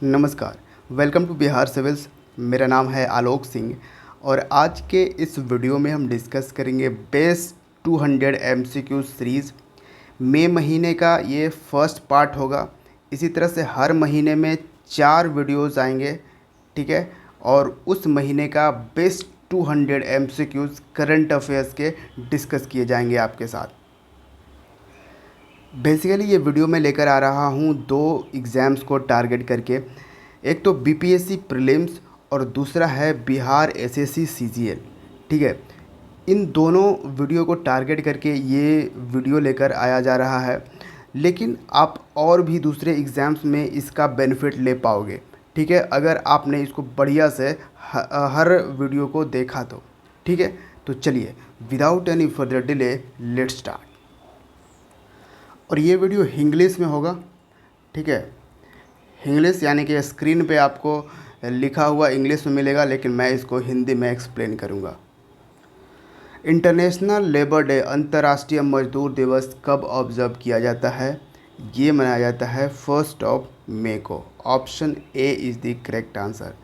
नमस्कार। Welcome to Bihar civils. मेरा नाम है आलोक सिंह और आज के इस वीडियो में हम डिस्कस करेंगे बेस्ट 200 एमसीक्यू सीरीज़। मई महीने का ये फर्स्ट पार्ट होगा। इसी तरह से हर महीने में 4 वीडियोस आएंगे, ठीक है। और उस महीने का बेस्ट 200 एमसीक्यूज़ करंट अफेयर्स के डिस्कस किए जाएंगे आपके साथ। बेसिकली ये वीडियो मैं लेकर आ रहा हूँ 2 एग्ज़ाम्स को टारगेट करके। एक तो बीपीएससी प्रीलिम्स और दूसरा है बिहार एसएससी सीजीएल, ठीक है। इन दोनों वीडियो को टारगेट करके ये वीडियो लेकर आया जा रहा है, लेकिन आप और भी दूसरे एग्ज़ाम्स में इसका बेनिफिट ले पाओगे, ठीक है, अगर आपने इसको बढ़िया से हर वीडियो को देखा तो, ठीक है। तो चलिए without any further delay let's start. और ये वीडियो इंग्लिश में होगा, ठीक है। इंग्लिश यानी कि स्क्रीन पे आपको लिखा हुआ इंग्लिश में मिलेगा, लेकिन मैं इसको हिंदी में एक्सप्लेन करूँगा। इंटरनेशनल लेबर डे, अंतर्राष्ट्रीय मजदूर दिवस कब ऑब्ज़र्व किया जाता है? ये मनाया जाता है 1 मई को। Option A is the correct answer.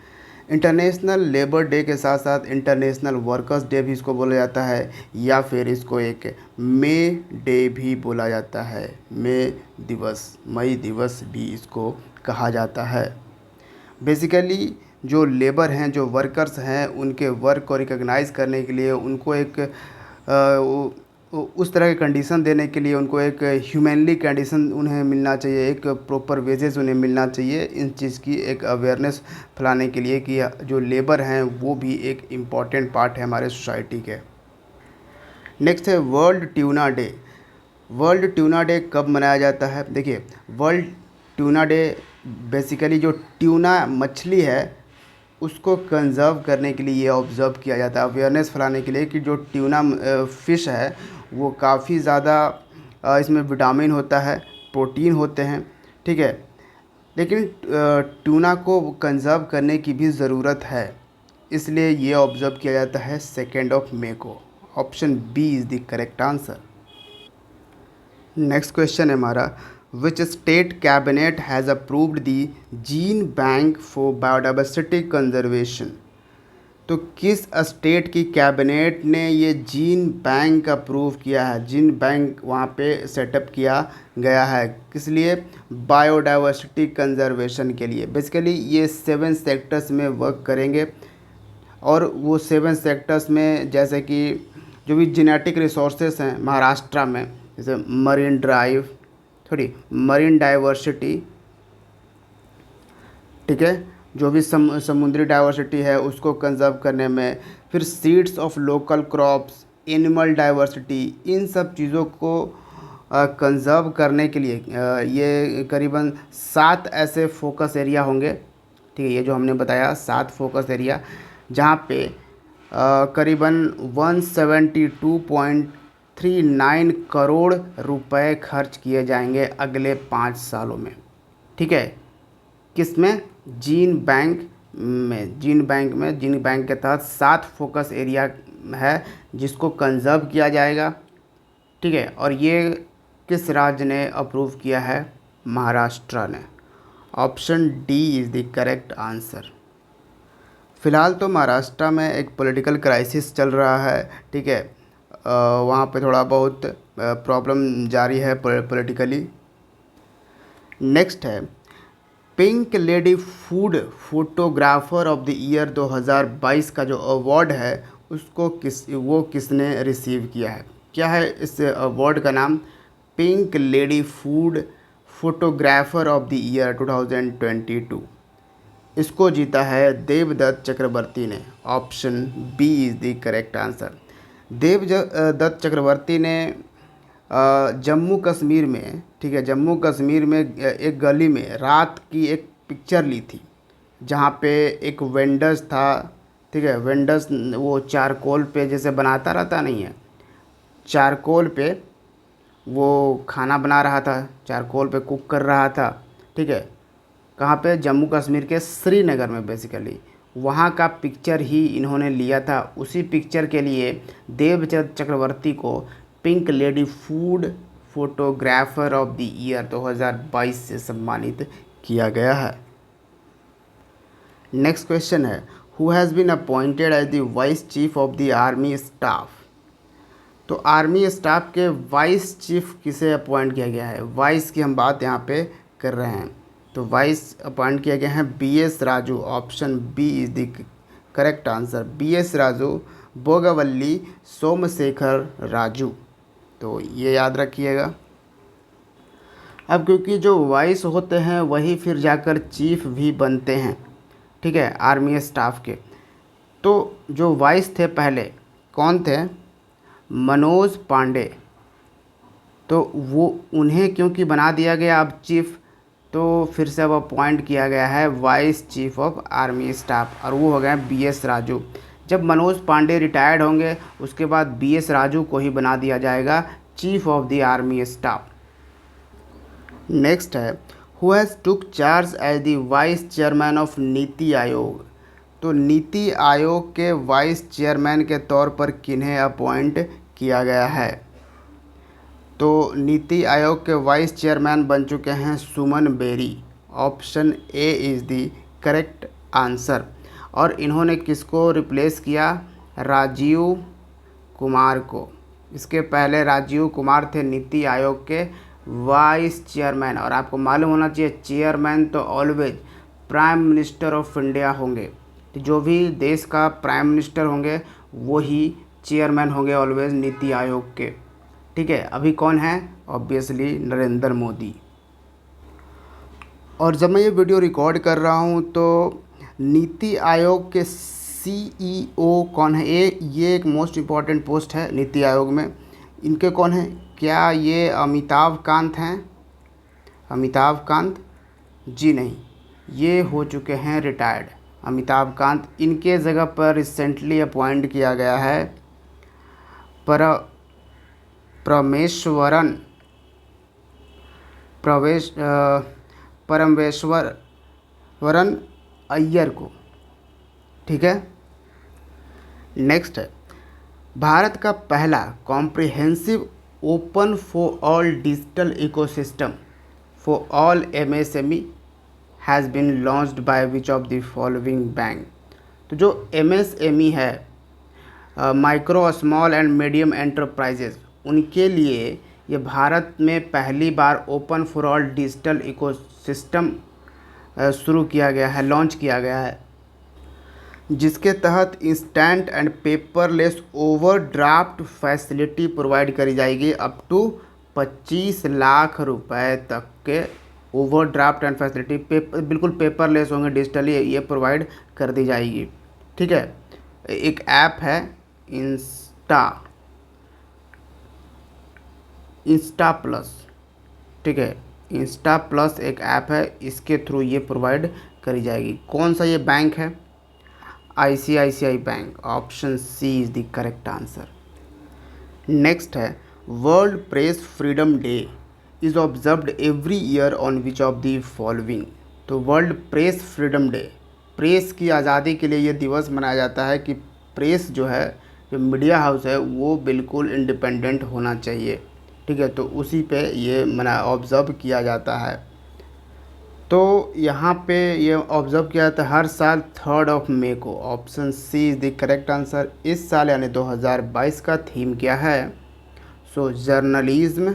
International labour day के साथ साथ इंटरनेशनल वर्कर्स डे भी इसको बोला जाता है, या फिर इसको एक मई डे भी बोला जाता है। मई दिवस भी इसको कहा जाता है। बेसिकली जो लेबर हैं, जो वर्कर्स हैं, उनके वर्क को रिकॉग्नाइज़ करने के लिए, उनको एक उस तरह के कंडीशन देने के लिए, उनको एक ह्यूमनली कंडीशन उन्हें मिलना चाहिए, एक प्रॉपर वेजेस उन्हें मिलना चाहिए। इन चीज़ की एक अवेयरनेस फैलाने के लिए कि जो लेबर हैं वो भी एक इम्पॉर्टेंट पार्ट है हमारे सोसाइटी के। नेक्स्ट है world tuna day. World tuna day कब मनाया जाता है? देखिए, वर्ल्ड ट्यूना डे बेसिकली जो ट्यूना मछली है उसको कंजर्व करने के लिए ये ऑब्ज़र्व किया जाता है, अवेयरनेस फैलाने के लिए कि जो ट्यूना फ़िश है वो काफ़ी ज़्यादा इसमें विटामिन होता है, प्रोटीन होते हैं, ठीक है। लेकिन ट्यूना को कंजर्व करने की भी ज़रूरत है, इसलिए ये ऑब्ज़र्व किया जाता है 2 मई को। Option B is the correct answer. Next question है हमारा, which state cabinet has approved the gene bank for biodiversity conservation? तो किस स्टेट की कैबिनेट ने ये जीन बैंक अप्रूव किया है? जीन बैंक वहाँ पे सेटअप किया गया है, किस लिए? बायोडाइवर्सिटी कंजर्वेशन के लिए। बेसिकली ये 7 सेक्टर्स में वर्क करेंगे, और वो 7 सेक्टर्स में जैसे कि जो भी जेनेटिक रिसोर्सेस हैं महाराष्ट्र में, जैसे मरीन डाइवर्सिटी, ठीक है, जो भी समुद्री डाइवर्सिटी है उसको कंजर्व करने में, फिर seeds of local crops, animal diversity, इन सब चीज़ों को कंजर्व करने के लिए ये करीबन 7 ऐसे फोकस एरिया होंगे, ठीक है। ये जो हमने बताया 7 फोकस एरिया, जहाँ पे करीबन 172.39 करोड़ रुपए खर्च किए जाएंगे अगले 5 सालों में, ठीक है। किस में? जीन बैंक में। जीन बैंक के तहत 7 फोकस एरिया है जिसको कंजर्व किया जाएगा, ठीक है। और ये किस राज्य ने अप्रूव किया है? महाराष्ट्र ने। Option D is the correct answer. फ़िलहाल तो महाराष्ट्र में एक पॉलिटिकल क्राइसिस चल रहा है, ठीक है। वहाँ पे थोड़ा बहुत प्रॉब्लम जारी है पॉलिटिकली। नेक्स्ट है, pink lady food photographer of the year 2022 का जो अवार्ड है उसको किसने रिसीव किया है? क्या है इस अवार्ड का नाम? Pink lady food photographer of the year 2022। इसको जीता है देवदत्त चक्रवर्ती ने। Option B is the correct answer. Devdutt Chakraborty ने जम्मू कश्मीर में, ठीक है, जम्मू कश्मीर में एक गली में रात की एक पिक्चर ली थी, जहाँ पे एक वेंडर्स था, ठीक है। वेंडर्स वो चारकोल पे जैसे बनाता रहता नहीं है, चारकोल पे वो खाना बना रहा था, चारकोल पे कुक कर रहा था, ठीक है। कहाँ पे? जम्मू कश्मीर के श्रीनगर में। बेसिकली वहाँ का पिक्चर ही इन्होंने लिया था। उसी पिक्चर के लिए देवदत्त चक्रवर्ती को pink lady food photographer of the year 2022 से सम्मानित किया गया है। नेक्स्ट क्वेश्चन है, who has been appointed as the vice chief of the army staff. तो आर्मी स्टाफ के वाइस चीफ किसे अपॉइंट किया गया है, वाइस की हम बात यहाँ पे कर रहे हैं। तो वाइस अपॉइंट किया गया है BS Raju, option B is the correct answer. BS Raju, Bogavalli Somashekar Raju, तो ये याद रखिएगा। अब क्योंकि जो वाइस होते हैं वही फिर जाकर चीफ भी बनते हैं, ठीक है, आर्मी स्टाफ के। तो जो वाइस थे पहले कौन थे, मनोज पांडे, तो वो उन्हें क्योंकि बना दिया गया अब चीफ, तो फिर से अब अपॉइंट किया गया है vice chief of army staff, और वो हो गए BS राजू। जब मनोज पांडे रिटायर्ड होंगे उसके बाद BS राजू को ही बना दिया जाएगा chief of the army staff. Next है, who has took charge as the vice chairman of NITI Aayog. तो नीति आयोग के वाइस चेयरमैन के तौर पर किन्हें अपॉइंट किया गया है। तो नीति आयोग के वाइस चेयरमैन बन चुके हैं Suman Bery, option A is the correct answer. और इन्होंने किसको रिप्लेस किया, राजीव कुमार को। इसके पहले राजीव कुमार थे नीति आयोग के वाइस चेयरमैन, और आपको मालूम होना चाहिए चेयरमैन तो always prime minister of India होंगे। तो जो भी देश का प्राइम मिनिस्टर होंगे वही चेयरमैन होंगे ऑलवेज नीति आयोग के, ठीक है। अभी कौन है, ऑब्वियसली नरेंद्र मोदी। और जब मैं ये वीडियो रिकॉर्ड कर रहा हूँ तो नीति आयोग के CEO कौन है, ये एक मोस्ट इम्पॉर्टेंट पोस्ट है नीति आयोग में। इनके कौन है, क्या ये अमिताभ कांत हैं, अमिताभ कांत जी नहीं, ये हो चुके हैं रिटायर्ड अमिताभ कांत। इनके जगह पर रिसेंटली अपॉइंट किया गया है परमेश्वरन अय्यर को, ठीक है। नेक्स्ट है, भारत का पहला comprehensive open for all digital ecosystem for all MSME has been launched by which of the following bank. तो जो MSME है, micro small and medium enterprises, उनके लिए ये भारत में पहली बार open for all digital ecosystem शुरू किया गया है, लॉन्च किया गया है, जिसके तहत instant and paperless overdraft facility provide करी जाएगी। अप टू 25 लाख रुपए तक के ओवरड्राफ्ट एंड फैसिलिटी बिल्कुल पेपरलेस होंगे, डिजिटली ये प्रोवाइड कर दी जाएगी, ठीक है। एक ऐप है इंस्टा प्लस, ठीक है, इंस्टा प्लस एक ऐप है, इसके थ्रू ये प्रोवाइड करी जाएगी। कौन सा ये बैंक है, ICICI bank, option C is the correct answer. Next है, world press freedom day is observed every year on which of the following. तो world press freedom day, press की आज़ादी के लिए ये दिवस मनाया जाता है कि प्रेस जो है, जो मीडिया हाउस है, वो बिल्कुल इंडिपेंडेंट होना चाहिए, ठीक है। तो उसी पे ये ऑब्ज़र्व किया जाता है। तो यहाँ पे ये ऑब्ज़र्व किया जाता है हर साल 3 मई को, option C is the correct answer. इस साल यानी 2022 का थीम क्या है, so journalism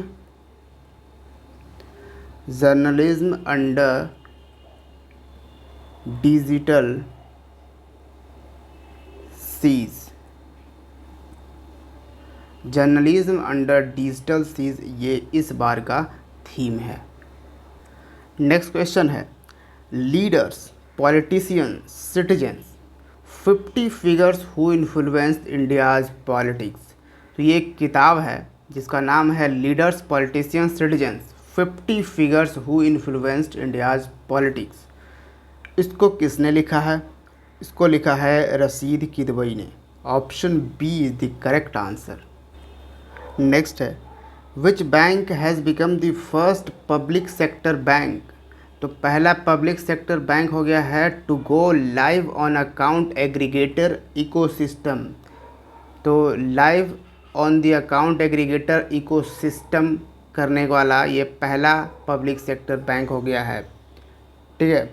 under digital siege, journalism under digital siege, ये इस बार का थीम है। नेक्स्ट क्वेश्चन है, leaders, politicians, citizens, 50 figures who influenced India's politics. तो ये एक किताब है जिसका नाम है leaders, politicians, citizens, 50 figures who influenced India's politics. इसको किसने लिखा है, इसको लिखा है रशीद किदवई ने, option B is the correct answer. Next है, which bank has become the first public sector bank. तो पहला पब्लिक सेक्टर बैंक हो गया है to go live on account aggregator ecosystem. तो live on the account aggregator ecosystem करने वाला ये पहला पब्लिक सेक्टर बैंक हो गया है, ठीक है।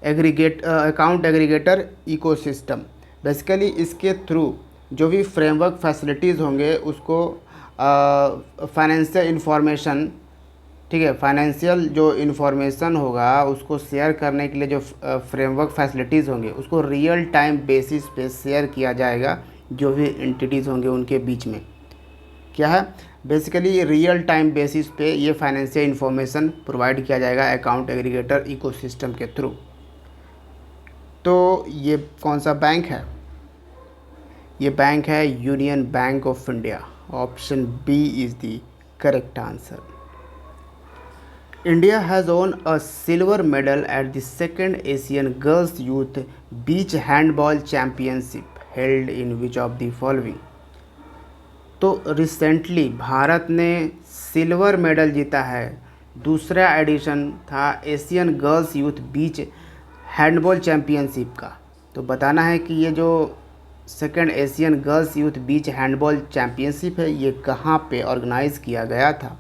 Account aggregator ecosystem. बेसिकली इसके थ्रू जो भी फ्रेमवर्क फैसिलिटीज़ होंगे उसको फाइनेंशियल इंफॉर्मेशन, ठीक है, फाइनेंशियल जो इन्फॉर्मेशन होगा उसको शेयर करने के लिए जो फ्रेमवर्क फैसिलिटीज़ होंगे उसको रियल टाइम बेसिस पे शेयर किया जाएगा जो भी एंटिटीज़ होंगे उनके बीच में। क्या है, बेसिकली रियल टाइम बेसिस पे ये फाइनेंशियल इन्फॉर्मेशन प्रोवाइड किया जाएगा अकाउंट एग्रीगेटर इकोसिस्टम के थ्रू। तो ये कौन सा बैंक है? ये बैंक है union bank of India. Option B is the correct answer. India has won a silver medal at the second Asian Girls Youth Beach Handball Championship held in which of the following? तो recently Bharat ने silver medal जीता है, दूसरा addition था Asian girls youth बीच handball championship का। तो बताना है कि ये जो सेकेंड एशियन गर्ल्स यूथ बीच हैंडबॉल चैम्पियनशिप है ये कहाँ पे ऑर्गेनाइज़ किया गया था।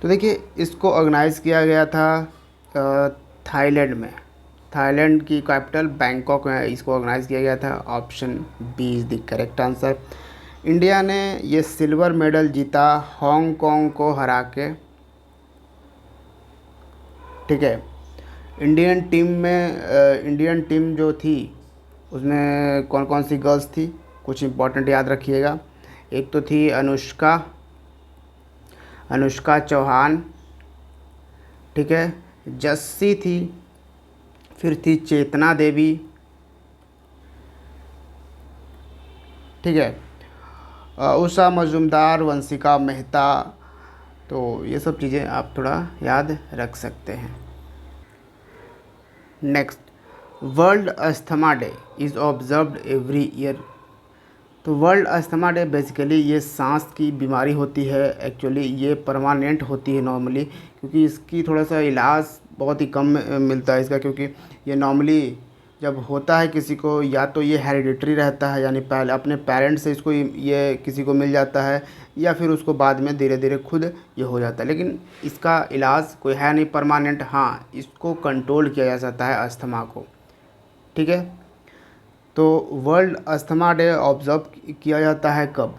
तो देखिए इसको ऑर्गेनाइज़ किया गया था थाईलैंड में, थाईलैंड की कैपिटल बैंकॉक में इसको ऑर्गेनाइज़ किया गया था। Option B is the correct answer. India ने ये सिल्वर मेडल जीता हांगकांग को हरा के, ठीक है। इंडियन टीम जो थी उसमें कौन कौन सी गर्ल्स थी, कुछ इंपॉर्टेंट याद रखिएगा। एक तो थी अनुष्का चौहान, ठीक है, जस्सी थी, फिर थी चेतना देवी, ठीक है, उषा मजुमदार, वंशिका मेहता। तो ये सब चीज़ें आप थोड़ा याद रख सकते हैं। Next, world asthma day is observed every year. तो वर्ल्ड अस्थमा डे बेसिकली ये सांस की बीमारी होती है, एक्चुअली ये परमानेंट होती है नॉर्मली, क्योंकि इसकी थोड़ा सा इलाज बहुत ही कम मिलता है इसका, क्योंकि ये नॉर्मली जब होता है किसी को या तो ये हेरिडिटरी रहता है, यानी पहले अपने पेरेंट्स से इसको ये किसी को मिल जाता है, या फिर उसको बाद में धीरे धीरे खुद ये हो जाता है, लेकिन इसका इलाज कोई है नहीं परमानेंट। हाँ, इसको कंट्रोल किया जा सकता है अस्थमा को, ठीक है। तो वर्ल्ड अस्थमा डे ऑब्ज़र्व किया जाता है कब?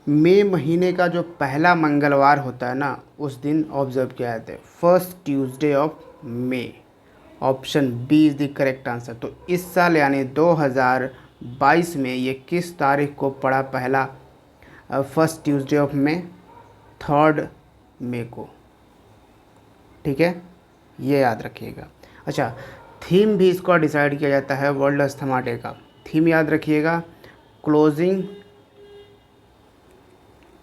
मई महीने का जो पहला मंगलवार होता है ना उस दिन ऑब्ज़र्व किया जाता है, first Tuesday of May. Option B is the correct answer. तो इस साल यानी 2022 में ये किस तारीख को पड़ा पहला फर्स्ट ट्यूसडे ऑफ मई? 3 मई को, ठीक है, ये याद रखिएगा। अच्छा, थीम भी इसका डिसाइड किया जाता है वर्ल्ड अस्थमा डे का। थीम याद रखिएगा, closing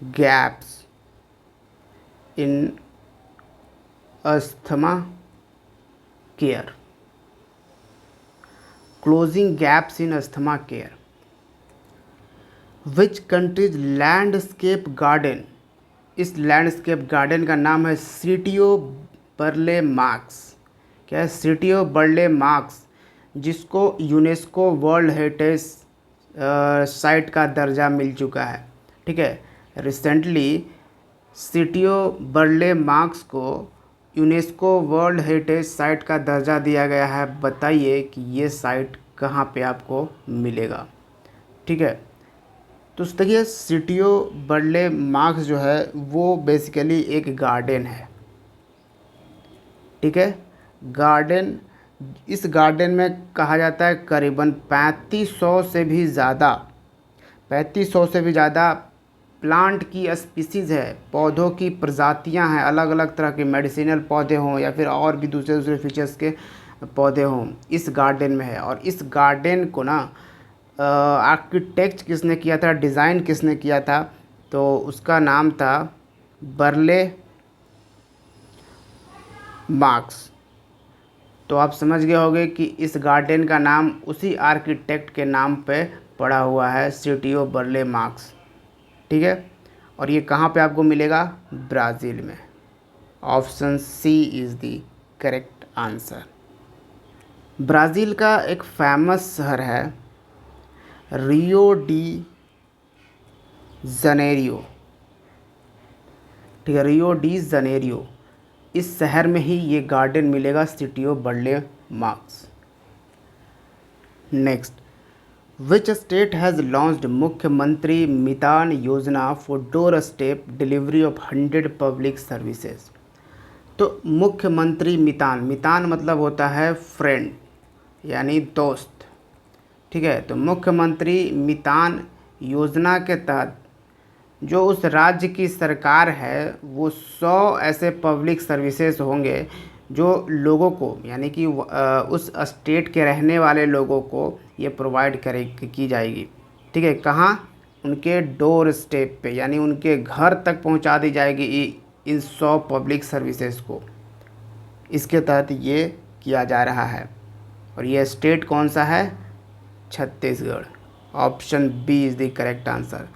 gaps in asthma care. Closing gaps in asthma care. Which countries landscape garden, इस लैंडस्केप गार्डन का नाम है सिटी ऑफ बर्ले मार्क्स। क्या है? सिटी ऑफ बर्ले मार्क्स, जिसको यूनेस्को वर्ल्ड हेरिटेज साइट का दर्जा मिल चुका है, ठीक है। Recently city of Burle marks को यूनेस्को वर्ल्ड हेरिटेज साइट का दर्जा दिया गया है। बताइए कि ये साइट कहाँ पे आपको मिलेगा, ठीक है। तो देखिए सिटी ऑफ बर्ले मार्क्स जो है वो बेसिकली एक गार्डन है, ठीक है, गार्डन। इस गार्डन में कहा जाता है करीबन 3500 से भी ज़्यादा प्लांट की स्पीसीज़ है, पौधों की प्रजातियां हैं, अलग अलग तरह के मेडिसिनल पौधे हों या फिर और भी दूसरे फीचर्स के पौधे हों, इस गार्डन में है। और इस गार्डन को ना आर्किटेक्ट किसने किया था, डिज़ाइन किसने किया था, तो उसका नाम था बर्ले मार्क्स। तो आप समझ गए होंगे कि इस गार्डन का नाम उसी आर्किटेक्ट के नाम पे पड़ा हुआ है, सिटी ऑफ बर्ले मार्क्स, ठीक है। और ये कहाँ पे आपको मिलेगा? ब्राज़ील में। Option C is the correct answer. Brazil का एक फेमस शहर है रियो डी जनेरियो, ठीक है, रियो डी जनेरियो। इस शहर में ही ये गार्डन मिलेगा, city of Burle Marx. Next, which state has launched Mukhyamantri Mitan Yojana for door step delivery of 100 public services. तो मुख्यमंत्री मितान, मितान मतलब होता है फ्रेंड यानी दोस्त, ठीक है। तो मुख्यमंत्री मितान योजना के तहत जो उस राज्य की सरकार है वो 100 ऐसे पब्लिक सर्विसेज होंगे जो लोगों को यानी कि उस स्टेट के रहने वाले लोगों को ये प्रोवाइड की जाएगी, ठीक है। कहाँ? उनके डोर स्टेप पे यानी उनके घर तक पहुंचा दी जाएगी इन 100 पब्लिक सर्विसेज को। इसके तहत ये किया जा रहा है। और ये स्टेट कौन सा है? Chhattisgarh. Option B is the correct answer.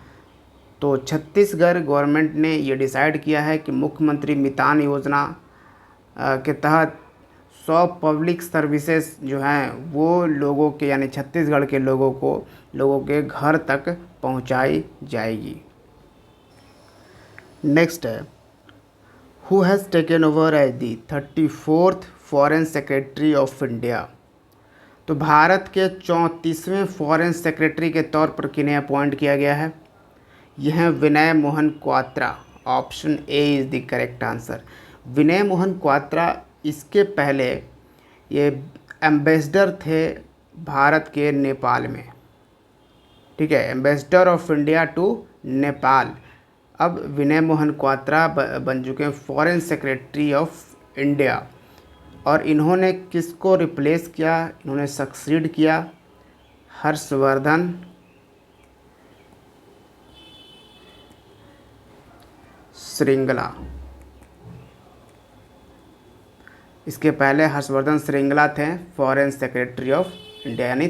तो छत्तीसगढ़ गवर्नमेंट ने ये डिसाइड किया है कि मुख्यमंत्री मितान योजना के तहत 100 पब्लिक सर्विसेज जो हैं वो लोगों के यानी छत्तीसगढ़ के लोगों के घर तक पहुंचाई जाएगी। नेक्स्ट है, who has taken over as the 34th foreign secretary of India. तो भारत के 34वें फॉरेन सेक्रेटरी के तौर पर किन्हें अपॉइंट किया गया है? यह है Vinay Mohan Kwatra. Option A is the correct answer. Vinay Mohan Kwatra इसके पहले ये एम्बेसडर थे भारत के नेपाल में, ठीक है, ambassador of India to Nepal. अब विनय मोहन क्वात्रा बन चुके हैं फॉरेन सेक्रेटरी ऑफ इंडिया। और इन्होंने किसको रिप्लेस किया? इन्होंने सक्सीड किया हर्षवर्धन श्रृंगला। इसके पहले हर्षवर्धन श्रृंगला थे फॉरेन सेक्रेटरी ऑफ इंडिया यानी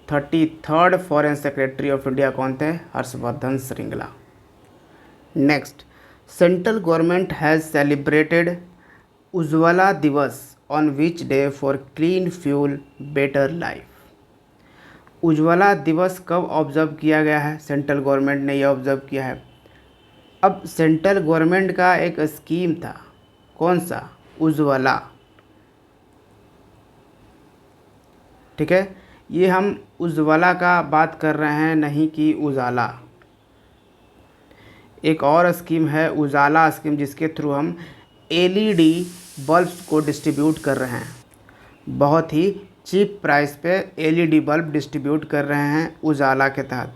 33rd foreign secretary of India कौन थे? Harshvardhan Shringla. Next, central government has celebrated Ujjwala Diwas on which day for clean fuel better life. Ujjwala Diwas कब ऑब्जर्व किया गया है? सेंट्रल गवर्नमेंट ने यह ऑब्जर्व किया है। अब सेंट्रल गवर्नमेंट का एक स्कीम था, कौन सा? उज्ज्वला, ठीक है। ये हम उज्ज्वला का बात कर रहे हैं, नहीं कि उजाला। एक और स्कीम है उजाला स्कीम जिसके थ्रू हम एलईडी बल्ब्स को डिस्ट्रीब्यूट कर रहे हैं। बहुत ही चीप प्राइस पे एलईडी बल्ब डिस्ट्रीब्यूट कर रहे हैं उजाला के तहत।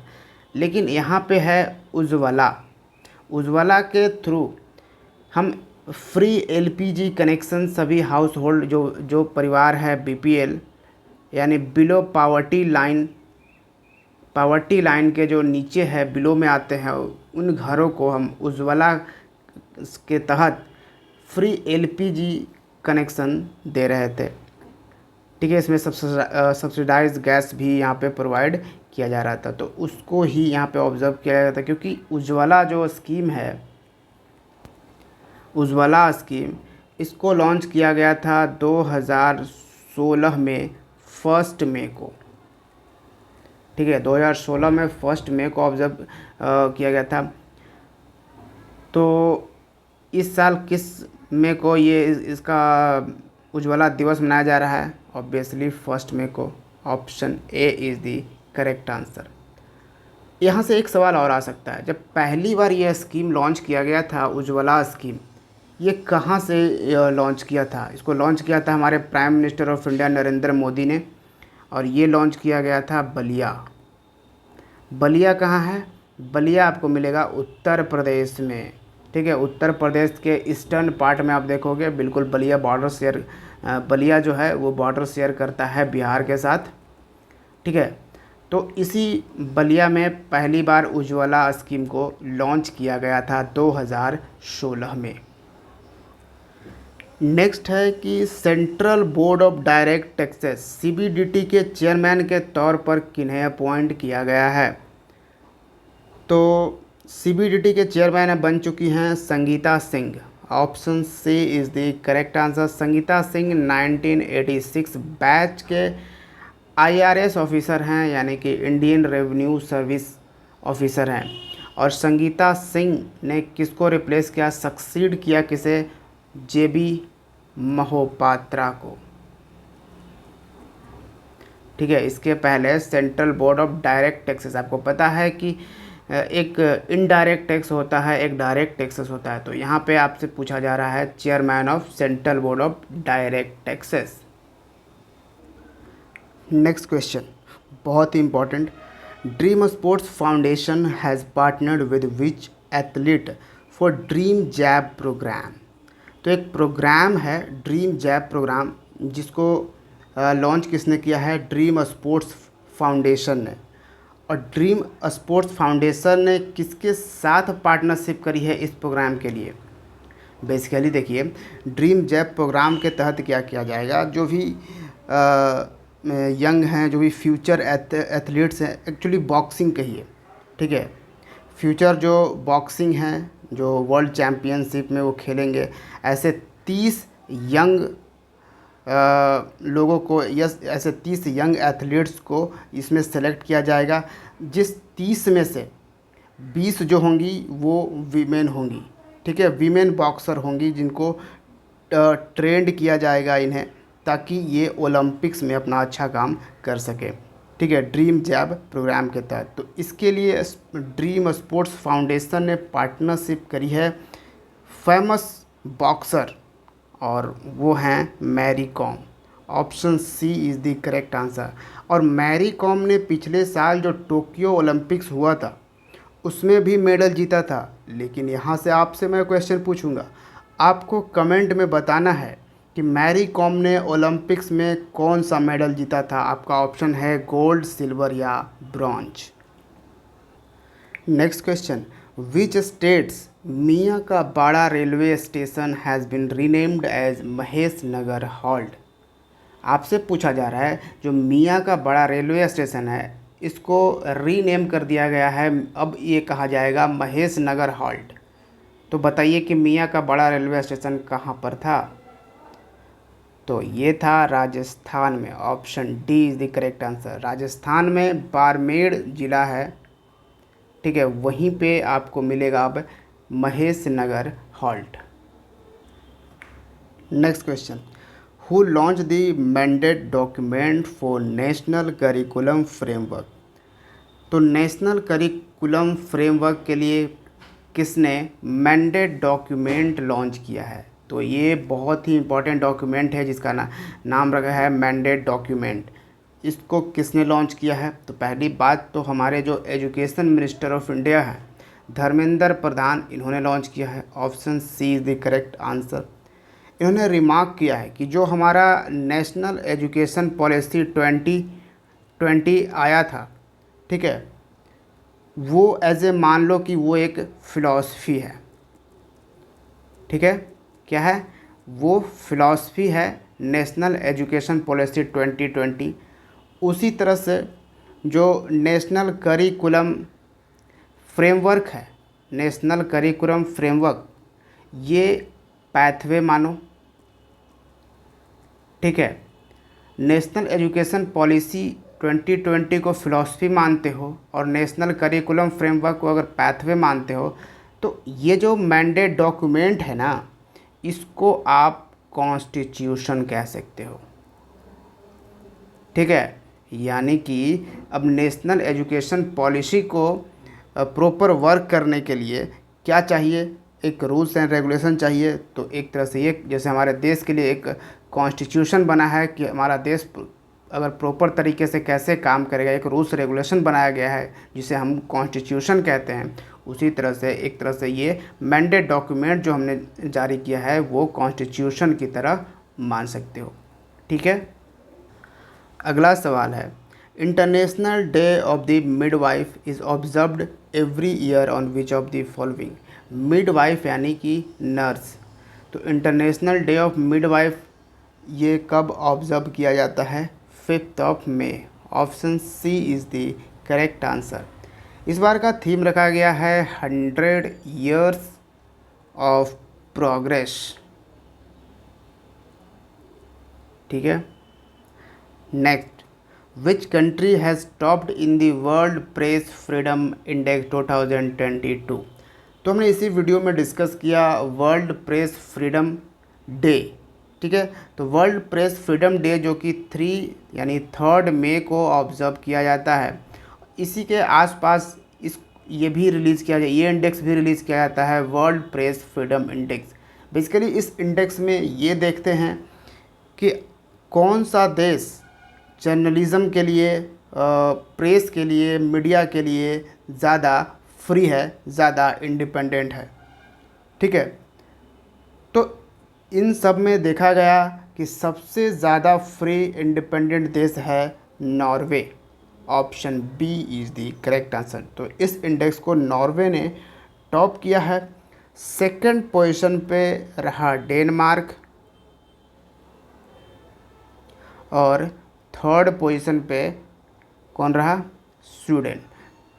लेकिन यहाँ पे है उज्ज्वला। उज्ज्वला के थ्रू हम फ्री एलपीजी कनेक्शन सभी हाउस होल्ड जो परिवार है बीपीएल यानी बिलो पावर्टी लाइन के जो नीचे है, बिलो में आते हैं, उन घरों को हम उज्ज्वला के तहत फ्री एलपीजी कनेक्शन दे रहे थे, ठीक है। इसमें सब्सिडाइज गैस भी यहाँ पे प्रोवाइड किया जा रहा था। तो उसको ही यहाँ पे ऑब्जर्व किया गया था क्योंकि उज्ज्वला जो स्कीम है, उज्ज्वला स्कीम, इसको लॉन्च किया गया था 2016 में 1 मई को, ठीक है। 2016 में 1 मई को ऑब्जर्व किया गया था। तो इस साल किस मई को ये इसका उज्ज्वला दिवस मनाया जा रहा है? ऑब्वियसली 1 मई को। Option A is the correct answer. यहाँ से एक सवाल और आ सकता है, जब पहली बार ये स्कीम लॉन्च किया गया था उज्ज्वला स्कीम, ये कहाँ से लॉन्च किया था? इसको लॉन्च किया था हमारे prime minister of India Narendra Modi ने, और ये लॉन्च किया गया था बलिया। बलिया कहाँ है? बलिया आपको मिलेगा उत्तर प्रदेश में, ठीक है। उत्तर प्रदेश के ईस्टर्न पार्ट में आप देखोगे बिल्कुल बलिया जो है वो बॉर्डर शेयर करता है बिहार के साथ, ठीक है। तो इसी बलिया में पहली बार उज्ज्वला स्कीम को लॉन्च किया गया था 2016 में। नेक्स्ट है कि central board of direct taxes CBDT के चेयरमैन के तौर पर किन्हें अपॉइंट किया गया है? तो सीबीडीटी के चेयरमैन बन चुकी हैं Sangeeta Singh. Option C is the correct answer. Sangeeta Singh 1986 batch के आईआरएस ऑफिसर हैं यानी कि इंडियन रेवेन्यू सर्विस ऑफिसर हैं। और संगीता सिंह ने किसको रिप्लेस किया, सक्सीड किया किसे? जेबी महोपात्रा को। ठीक है, इसके पहले central board of direct taxes, आपको पता है कि एक इनडायरेक्ट टैक्स होता है, एक डायरेक्ट टैक्सेस होता है, तो यहाँ पे आपसे पूछा जा रहा है chairman of central board of direct taxes. Next question बहुत ही important, dream sports foundation has partnered with which athlete for dream jab program. तो एक प्रोग्राम है ड्रीम जैब प्रोग्राम, जिसको लॉन्च किसने किया है, ड्रीम स्पोर्ट्स फाउंडेशन ने। और ड्रीम स्पोर्ट्स फाउंडेशन ने किसके साथ पार्टनरशिप करी है इस प्रोग्राम के लिए। बेसिकली देखिए, ड्रीम जैब प्रोग्राम के तहत क्या किया जाएगा, जो भी यंग हैं, जो भी फ्यूचर एथलीट्स हैं, एक्चुअली बॉक्सिंग कहिए, ठीक है, फ्यूचर जो बॉक्सिंग हैं, जो वर्ल्ड चैम्पियनशिप में वो खेलेंगे, ऐसे 30 यंग लोगों को, ऐसे 30 यंग एथलीट्स को इसमें सेलेक्ट किया जाएगा, जिस 30 में से 20 जो होंगी वो वीमेन होंगी। ठीक है, वीमेन बॉक्सर होंगी, जिनको ट्रेंड किया जाएगा इन्हें, ताकि ये ओलंपिक्स में अपना अच्छा काम कर सके। ठीक है, ड्रीम जैब प्रोग्राम के तहत। तो इसके लिए ड्रीम स्पोर्ट्स फाउंडेशन ने पार्टनरशिप करी है फेमस बॉक्सर, और वो हैं Mary Kom. Option C is the correct answer. और मैरी कॉम ने पिछले साल जो टोक्यो ओलंपिक्स हुआ था उसमें भी मेडल जीता था। लेकिन यहाँ से आपसे मैं क्वेश्चन पूछूंगा, आपको कमेंट में बताना है कि मैरी कॉम ने ओलंपिक्स में कौन सा मेडल जीता था। आपका ऑप्शन है गोल्ड, सिल्वर या bronze. Next question, which states Miyan Ka Bada railway station has been renamed as Mahesh Nagar halt. आपसे पूछा जा रहा है जो मियाँ का बड़ा रेलवे स्टेशन है इसको रीनेम कर दिया गया है, अब ये कहा जाएगा महेश नगर हॉल्ट। तो बताइए कि मियाँ का बड़ा रेलवे स्टेशन कहाँ पर था। तो ये था राजस्थान में। Option D is the correct answer. Rajasthan में बाड़मेर ज़िला है, ठीक है, वहीं पे आपको मिलेगा अब Mahesh Nagar halt. Next question, who launch the mandate document for national curriculum framework. तो नेशनल करिकुलम फ्रेमवर्क के लिए किसने मैंडेट डॉक्यूमेंट लॉन्च किया है। तो ये बहुत ही इम्पोर्टेंट डॉक्यूमेंट है जिसका नाम रखा है मैंडेट डॉक्यूमेंट। इसको किसने लॉन्च किया है। तो पहली बात तो हमारे जो एजुकेशन मिनिस्टर ऑफ इंडिया हैं धर्मेंद्र प्रधान, इन्होंने लॉन्च किया है। Option C is the correct answer. इन्होंने रिमार्क किया है कि जो हमारा नेशनल एजुकेशन पॉलिसी 2020 आया था, ठीक है, वो एज ए मान लो कि वो एक फ़िलॉसफी है। ठीक है, क्या है वो, फ़िलॉसफी है नेशनल एजुकेशन पॉलिसी 2020। उसी तरह से जो नेशनल करिकुलम फ्रेमवर्क है, नेशनल करिकुलम फ्रेमवर्क, ये पैथवे मानो। ठीक है, नेशनल एजुकेशन पॉलिसी 2020 को फ़िलॉसफी मानते हो और नेशनल करिकुलम फ्रेमवर्क को अगर पैथवे मानते हो, तो ये जो मैंडेट डॉक्यूमेंट है ना, इसको आप कॉन्स्टिट्यूशन कह सकते हो। ठीक है, यानी कि अब नेशनल एजुकेशन पॉलिसी को प्रॉपर वर्क करने के लिए क्या चाहिए, एक रूल्स एंड रेगुलेशन चाहिए। तो एक तरह से ये जैसे हमारे देश के लिए एक कॉन्स्टिट्यूशन बना है कि हमारा देश अगर प्रॉपर तरीके से कैसे काम करेगा, एक रूल्स रेगुलेशन बनाया गया है जिसे हम कॉन्स्टिट्यूशन कहते हैं। उसी तरह से एक तरह से ये मैंडेट डॉक्यूमेंट जो हमने जारी किया है वो कॉन्स्टिट्यूशन की तरह मान सकते हो। ठीक है, अगला सवाल है, international day of the midwife is observed every year on which of the following. Midwife यानी कि नर्स। तो इंटरनेशनल डे ऑफ मिडवाइफ ये कब ऑब्जर्व किया जाता है, 5 मई। Option C is the correct answer. इस बार का थीम रखा गया है 100 ईयर्स ऑफ प्रोग्रेस। ठीक है, next, which country has topped in the world press freedom index 2022। तो हमने इसी वीडियो में डिस्कस किया वर्ल्ड प्रेस फ्रीडम डे, ठीक है। तो वर्ल्ड प्रेस फ्रीडम डे जो कि 3 मई को ऑब्ज़र्व किया जाता है, इसी के आसपास इस ये भी रिलीज़ किया जाए, ये इंडेक्स भी रिलीज़ किया जाता है, world press freedom index. Basically इस इंडेक्स में ये देखते हैं कि कौन सा देश जर्नलिज़म के लिए, प्रेस के लिए, मीडिया के लिए ज़्यादा फ्री है, ज़्यादा इंडिपेंडेंट है, ठीक है। तो इन सब में देखा गया कि सबसे ज़्यादा फ्री इंडिपेंडेंट देश है Norway. Option B is the correct answer. तो इस इंडेक्स को नॉर्वे ने टॉप किया है। सेकंड पोजीशन पे रहा डेनमार्क और थर्ड पोजीशन पे कौन रहा? स्वीडन।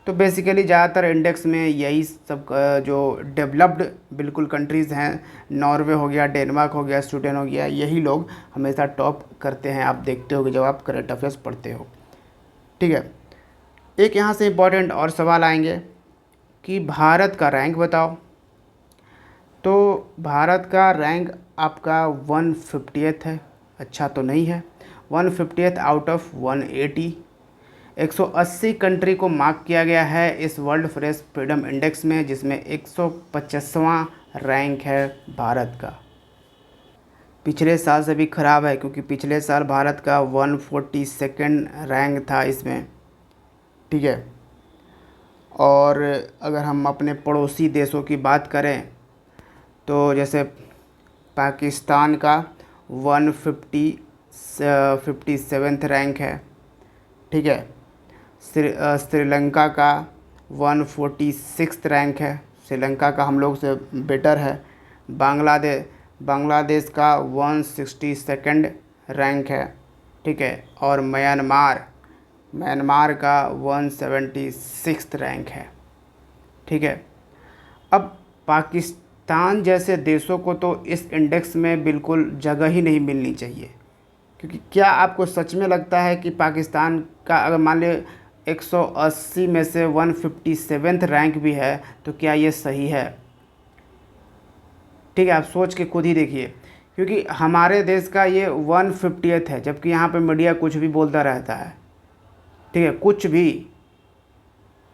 तो बेसिकली ज़्यादातर इंडेक्स में यही सब जो डेवलप्ड बिल्कुल कंट्रीज़ हैं, नॉर्वे हो गया, डेनमार्क हो गया, स्वीडन हो गया, यही लोग हमेशा टॉप करते हैं। आप देखते होगे जब आप करंट अफेयर्स पढ़ते हो, ठीक है। एक यहाँ से इम्पॉर्टेंट और सवाल आएंगे कि भारत का रैंक बताओ। तो भारत का रैंक आपका 150th है। अच्छा तो नहीं है, 150th आउट ऑफ 180। 180 कंट्री को मार्क किया गया है इस वर्ल्ड प्रेस फ्रीडम इंडेक्स में, जिसमें 125वां रैंक है भारत का। पिछले साल से भी ख़राब है, क्योंकि पिछले साल भारत का 142nd रैंक था इसमें, ठीक है। और अगर हम अपने पड़ोसी देशों की बात करें तो जैसे पाकिस्तान का 157th रैंक है, ठीक है। श्रीलंका का 146th रैंक है, श्रीलंका का हम लोग से बेटर है। बांग्लादेश का 162nd रैंक है, ठीक है। और म्यांमार का 176th रैंक है, ठीक है। अब पाकिस्तान जैसे देशों को तो इस इंडेक्स में बिल्कुल जगह ही नहीं मिलनी चाहिए, क्योंकि क्या आपको सच में लगता है कि पाकिस्तान का अगर मान लीजिए 180 में से 157th रैंक भी है तो क्या ये सही है? ठीक है, आप सोच के खुद ही देखिए, क्योंकि हमारे देश का ये 150th है, जबकि यहाँ पे मीडिया कुछ भी बोलता रहता है, ठीक है, कुछ भी,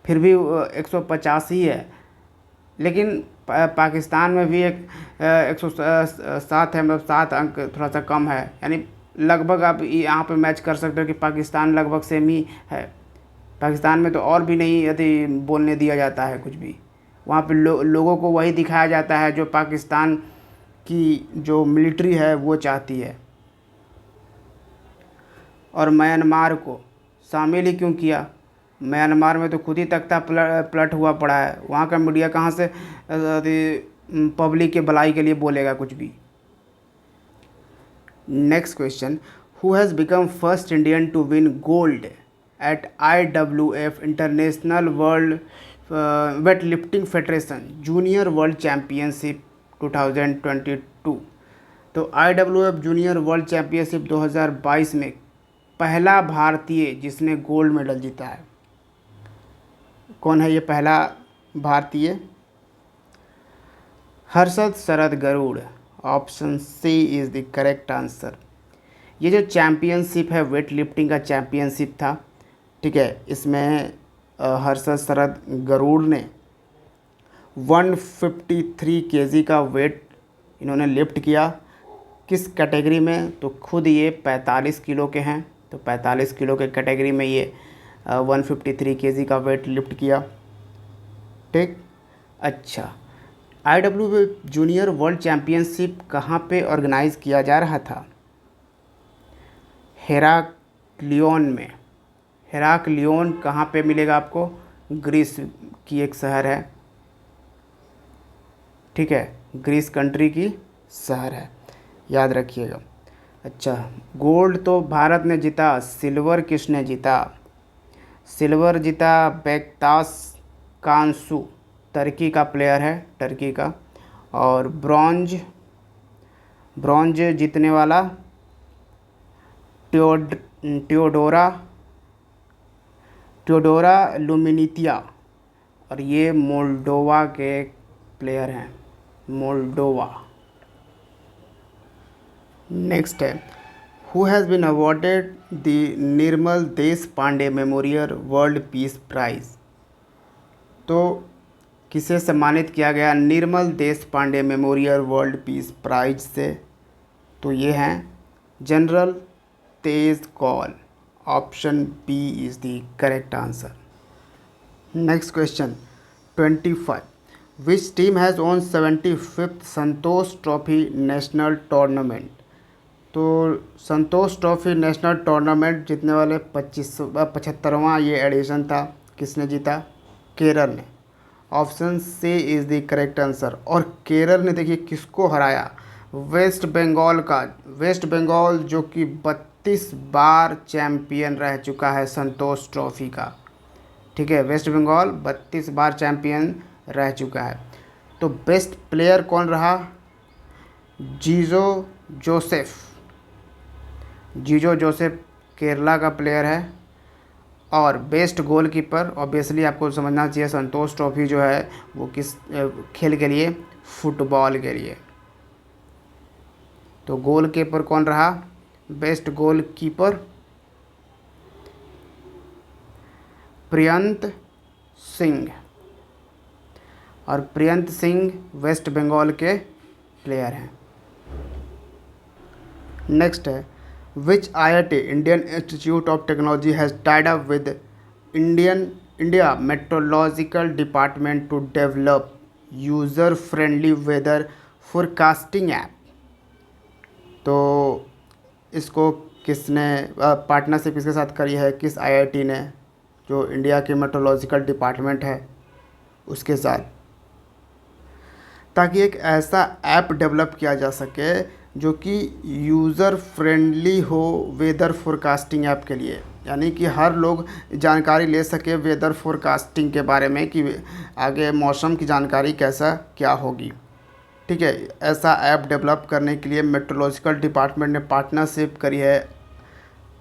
फिर भी 150 ही है। लेकिन पाकिस्तान में भी एक 107 है, मतलब 7 अंक थोड़ा सा कम है, यानी लगभग आप यहाँ पे मैच कर सकते हो कि पाकिस्तान लगभग सेम ही है। पाकिस्तान में तो और भी नहीं यदि बोलने दिया जाता है कुछ भी, वहाँ पे लोगों को वही दिखाया जाता है जो पाकिस्तान की जो मिलिट्री है वो चाहती है। और म्यांमार को शामिल ही क्यों किया? म्यांमार में तो खुद ही तख्ता पलट हुआ पड़ा है, वहाँ का मीडिया कहाँ से पब्लिक के भलाई के लिए बोलेगा कुछ भी। Next question, who has become first Indian to win gold at IWF international world weight lifting federation junior world championship 2022। तो IWF जूनियर वर्ल्ड चैम्पियनशिप 2022 में पहला भारतीय जिसने गोल्ड मेडल जीता है, कौन है ये पहला भारतीय? Harshad Sharad Garud. Option C is the correct answer. ये जो चैम्पियनशिप है वेट लिफ्टिंग का चैम्पियनशिप था, ठीक है, इसमें हर्षद शरद गरुड़ ने 153 kg का वेट इन्होंने लिफ्ट किया। किस कैटेगरी में? तो खुद ये 45 किलो के हैं, तो 45 किलो के कैटेगरी में ये 153 kg का वेट लिफ्ट किया, ठीक। अच्छा, IWF जूनियर वर्ल्ड चैम्पियनशिप कहाँ पे ऑर्गेनाइज़ किया जा रहा था? हेराक्लियोन में। हेराक्लियोन कहाँ पे मिलेगा आपको? ग्रीस की एक शहर है, ठीक है, ग्रीस कंट्री की शहर है, याद रखिएगा। अच्छा, गोल्ड तो भारत ने जीता, सिल्वर किसने जीता? सिल्वर जीता बेक्तास कांसू, टर्की का प्लेयर है, टर्की का। और ब्रॉन्ज जीतने वाला टेओडोरा लुमिनितिया, और ये मोल्डोवा के प्लेयर हैं, मोल्डोवा। नेक्स्ट है, who has been awarded the Nirmal Desh Pande memorial world peace prize. तो किसे सम्मानित किया गया Nirmal Desh Pande memorial world peace prize से? तो ये हैं general Tej Kaul. Option B is the correct answer. Next question 25, which team has won 75th Santosh trophy national tournament. तो संतोष ट्रॉफी नेशनल टूर्नामेंट जीतने वाले 75वां ये एडिशन था, किसने जीता? केरल ने। Option C is the correct answer. और केरल ने देखिए किसको हराया? वेस्ट बंगाल का। वेस्ट बंगाल जो कि 32 बार चैम्पियन रह चुका है संतोष ट्रॉफी का। ठीक है, वेस्ट बंगाल 32 बार चैम्पियन रह चुका है। तो बेस्ट प्लेयर कौन रहा? जीजो जोसेफ। जीजो जोसेफ केरला का प्लेयर है। और बेस्ट गोलकीपर ऑब्वियसली आपको समझना चाहिए, संतोष ट्रॉफी जो है वो किस खेल के लिए? फुटबॉल के लिए। तो गोलकीपर कौन रहा? Best goalkeeper Priyant Singh. और प्रियंत सिंह वेस्ट बंगाल के प्लेयर हैं। नेक्स्ट है, which IIT Indian institute of technology has tied up with India meteorological department to develop user friendly weather forecasting app. तो इसको किसने पार्टनरशिप किसके साथ करी है? किस IIT ने? जो इंडिया के मेट्रोलॉजिकल डिपार्टमेंट है उसके साथ, ताकि एक ऐसा ऐप डेवलप किया जा सके जो कि यूज़र फ्रेंडली हो वेदर फोरकास्टिंग ऐप के लिए। यानी कि हर लोग जानकारी ले सके वेदर फोरकास्टिंग के बारे में कि आगे मौसम की जानकारी कैसा क्या होगी। ठीक है, ऐसा ऐप डेवलप करने के लिए मेट्रोलॉजिकल डिपार्टमेंट ने पार्टनरशिप करी है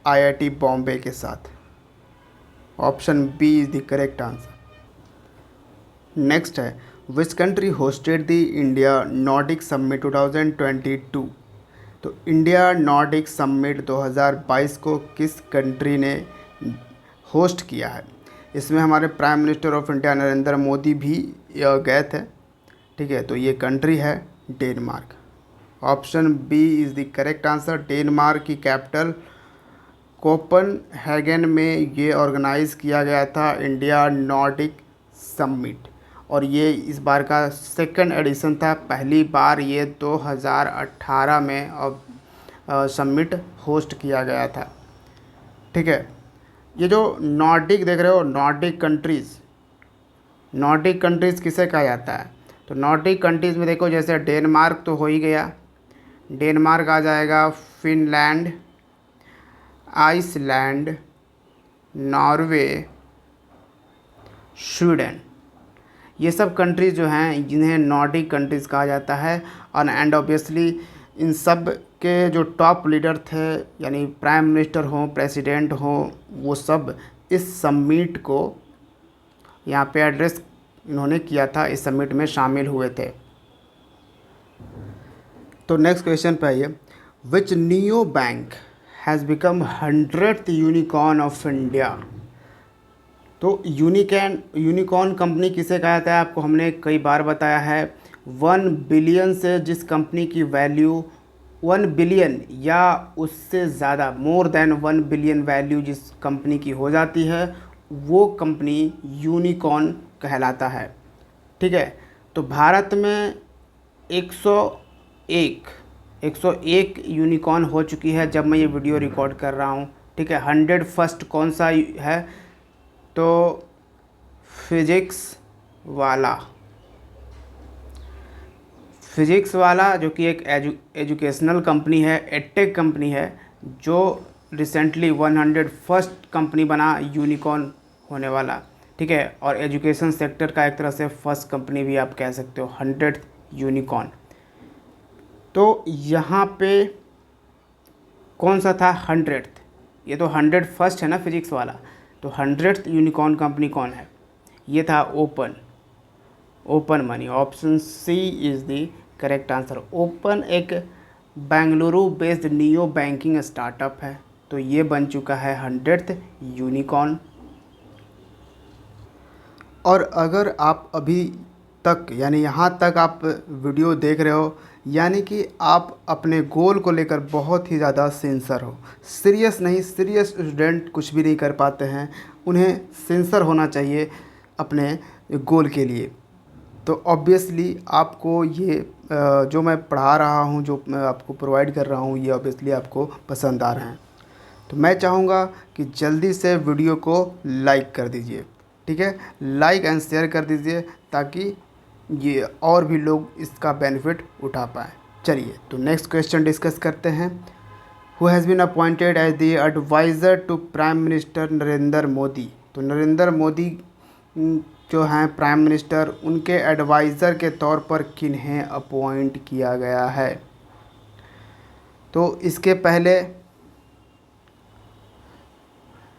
IIT बॉम्बे के साथ। Option B is the correct answer. Next है, which country hosted the India Nordic summit 2022। तो इंडिया नॉर्डिक समिट 2022 को किस कंट्री ने होस्ट किया है? इसमें हमारे prime minister of India Narendra Modi भी गए थे। ठीक है, तो ये कंट्री है Denmark. Option B is the correct answer. Denmark की कैपिटल कोपनहेगन में ये ऑर्गेनाइज़ किया गया था इंडिया नॉर्डिक समिट। और ये इस बार का सेकंड एडिशन था। पहली बार ये 2018 में समिट होस्ट किया गया था। ठीक है, ये जो नॉर्डिक देख रहे हो, नॉर्डिक कंट्रीज़ किसे कहा जाता है? तो नॉर्डिक कंट्रीज़ में देखो, जैसे डेनमार्क तो हो ही गया, डेनमार्क आ जाएगा, फिनलैंड, आइसलैंड, नॉर्वे, स्वीडन। ये सब कंट्रीज़ जो हैं जिन्हें नॉर्डिक कंट्रीज़ कहा जाता है। और एंड ऑब्वियसली इन सब के जो टॉप लीडर थे, यानी प्राइम मिनिस्टर हों, प्रेसिडेंट हों, वो सब इस समिट को यहाँ पे एड्रेस इन्होंने किया था, इस समिट में शामिल हुए थे। तो नेक्स्ट क्वेश्चन पे आइए, which neo bank has become 100th unicorn of India. तो यूनिकॉर्न कंपनी किसे कहा जाता है? आपको हमने कई बार बताया है, 1 बिलियन से जिस कंपनी की वैल्यू 1 बिलियन या उससे ज़्यादा, मोर देन 1 बिलियन वैल्यू जिस कंपनी की हो जाती है, वो कंपनी यूनिकॉर्न कहलाता है। ठीक है, तो भारत में 101 यूनिकॉर्न हो चुकी है जब मैं ये वीडियो रिकॉर्ड कर रहा हूँ। ठीक है, 101st कौन सा है? तो फिजिक्स वाला जो कि एक एजुकेशनल कंपनी है, एडटेक कंपनी है, जो रिसेंटली 101st कंपनी बना यूनिकॉर्न होने वाला। ठीक है, और एजुकेशन सेक्टर का एक तरह से फर्स्ट कंपनी भी आप कह सकते हो, 100th यूनिकॉर्न। तो यहाँ पे कौन सा था 100th? ये तो 101st है ना फिजिक्स वाला। तो 100th यूनिकॉर्न कंपनी कौन है? ये था open money. Option C is the correct answer. Open एक Bengaluru based neo banking startup है, तो ये बन चुका है 100th यूनिकॉर्न। और अगर आप अभी तक यानी यहाँ तक आप वीडियो देख रहे हो, यानी कि आप अपने गोल को लेकर बहुत ही ज़्यादा सिंसियर हो। सीरियस नहीं, सीरियस स्टूडेंट कुछ भी नहीं कर पाते हैं, उन्हें सिंसियर होना चाहिए अपने गोल के लिए। तो ऑब्वियसली आपको ये जो मैं पढ़ा रहा हूँ, जो मैं आपको प्रोवाइड कर रहा हूँ, ये ऑब्वियसली आपको पसंद आ रहे हैं। तो मैं चाहूँगा कि जल्दी से वीडियो को लाइक कर दीजिए, ठीक है, लाइक एंड शेयर कर दीजिए ताकि ये और भी लोग इसका बेनिफिट उठा पाएँ। चलिए तो नेक्स्ट क्वेश्चन डिस्कस करते हैं। Who has been appointed as the adviser to prime minister Narendra Modi. तो नरेंद्र मोदी जो हैं प्राइम मिनिस्टर, उनके एडवाइज़र के तौर पर किन्हें अपॉइंट किया गया है। तो इसके पहले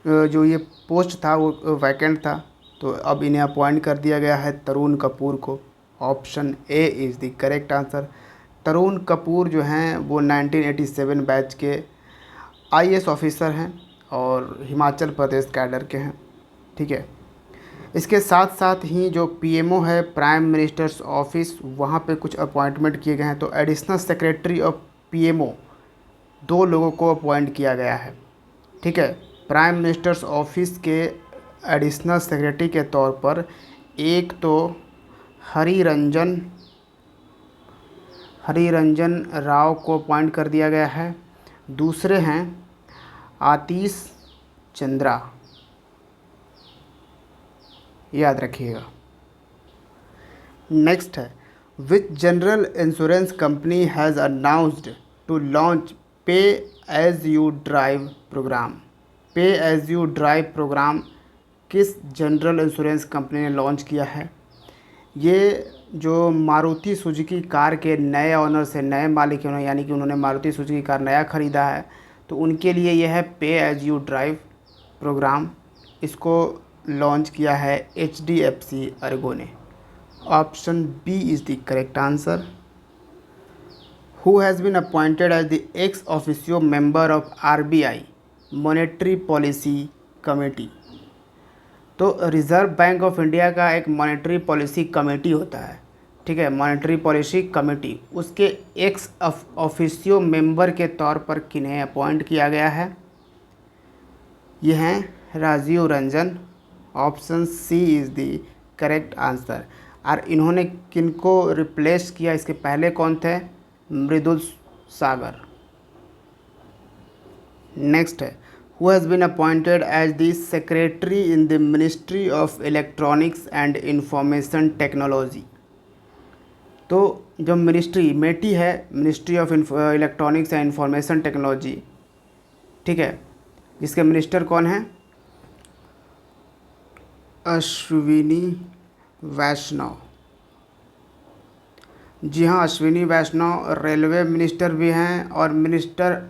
जो ये पोस्ट था वो वैकेंट था, तो अब इन्हें अपॉइंट कर दिया गया है तरुण कपूर को। Option A is the correct answer. Tarun Kapoor जो हैं वो 1987 बैच के आईएएस ऑफिसर हैं और हिमाचल प्रदेश कैडर के हैं, ठीक है। इसके साथ साथ ही जो पीएमओ है, प्राइम मिनिस्टर्स ऑफिस, वहाँ पे कुछ अपॉइंटमेंट किए गए हैं। तो एडिशनल सेक्रेटरी ऑफ पीएमओ 2 लोगों को अपॉइंट किया गया है, ठीक है। प्राइम मिनिस्टर्स ऑफिस के एडिशनल सेक्रेटरी के तौर पर एक तो हरिरंजन राव को अपॉइंट कर दिया गया है, दूसरे हैं आतिश चंद्रा, याद रखिएगा। नेक्स्ट है, which general insurance company has announced to launch pay as you drive program. Pay as you drive program किस जनरल इंश्योरेंस कंपनी ने लॉन्च किया है। ये जो मारुति सुजुकी कार के नए ऑनर से, नए मालिक हैं, यानी कि उन्होंने मारुति सुजुकी कार नया ख़रीदा है, तो उनके लिए यह है pay as you drive programme. इसको लॉन्च किया है HDFC अर्गो ने। Option B is the correct answer. Who has been appointed as the ex officio member of RBI monetary policy committee. तो रिज़र्व बैंक ऑफ इंडिया का एक monetary policy committee होता है, ठीक है, मॉनेटरी पॉलिसी कमेटी। उसके ex officio member के तौर पर किन्हें अपॉइंट किया गया है। ये हैं Rajiv Ranjan. Option C is the correct answer. और इन्होंने किनको रिप्लेस किया, इसके पहले कौन थे, मृदुल सागर। नेक्स्ट है, who has been appointed as the secretary in the ministry of electronics and information technology. तो जो मिनिस्ट्री मेटी है, ministry of electronics and information technology, ठीक है, जिसके मिनिस्टर कौन हैं, अश्विनी वैष्णव। जी हाँ, अश्विनी वैष्णव रेलवे मिनिस्टर भी हैं और minister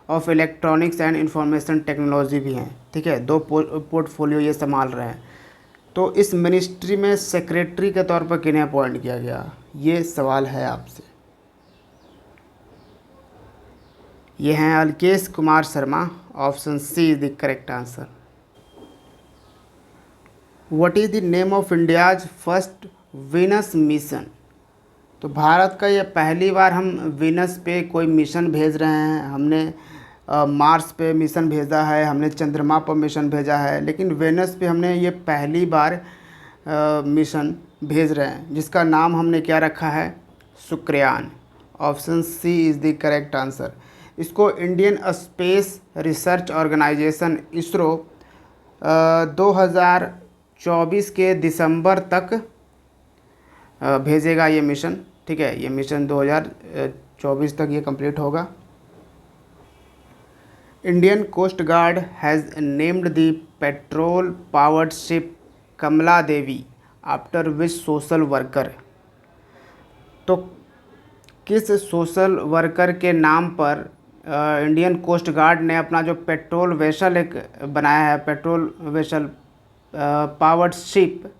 of electronics and information technology भी हैं, ठीक है, 2 पोर्टफोलियो ये संभाल रहे हैं। तो इस मिनिस्ट्री में सेक्रेटरी के तौर पर किन्हें अपॉइंट किया गया, ये सवाल है आपसे। ये हैं Alkesh Kumar Sharma. Option C is the correct answer. What is the name of India's first Venus mission. तो भारत का ये पहली बार हम वीनस पे कोई मिशन भेज रहे हैं। हमने मार्स पे मिशन भेजा है, हमने चंद्रमा पर मिशन भेजा है, लेकिन वेनस पे हमने ये पहली बार मिशन भेज रहे हैं, जिसका नाम हमने क्या रखा है, Shukrayaan. Option C is the correct answer. इसको Indian space research organisation ISRO 2024 के दिसंबर तक भेजेगा ये मिशन, ठीक है। ये मिशन 2024 तक ये कंप्लीट होगा। Indian coast guard has named the petrol powered ship Kamla Devi after which social worker. तो किस सोशल वर्कर के नाम पर इंडियन कोस्ट गार्ड ने अपना जो पेट्रोल वेसल एक बनाया है, पेट्रोल वेसल पावर्ड शिप,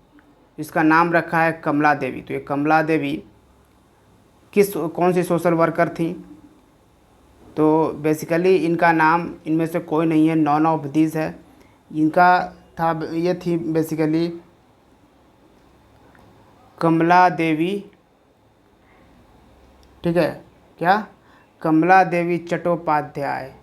इसका नाम रखा है कमला देवी। तो ये कमला देवी कौन सी सोशल वर्कर थी, तो बेसिकली इनका नाम इनमें से कोई नहीं है, नॉन ऑफ दिस है। इनका था, ये थी बेसिकली कमला देवी, ठीक है, क्या, कमला देवी चट्टोपाध्याय,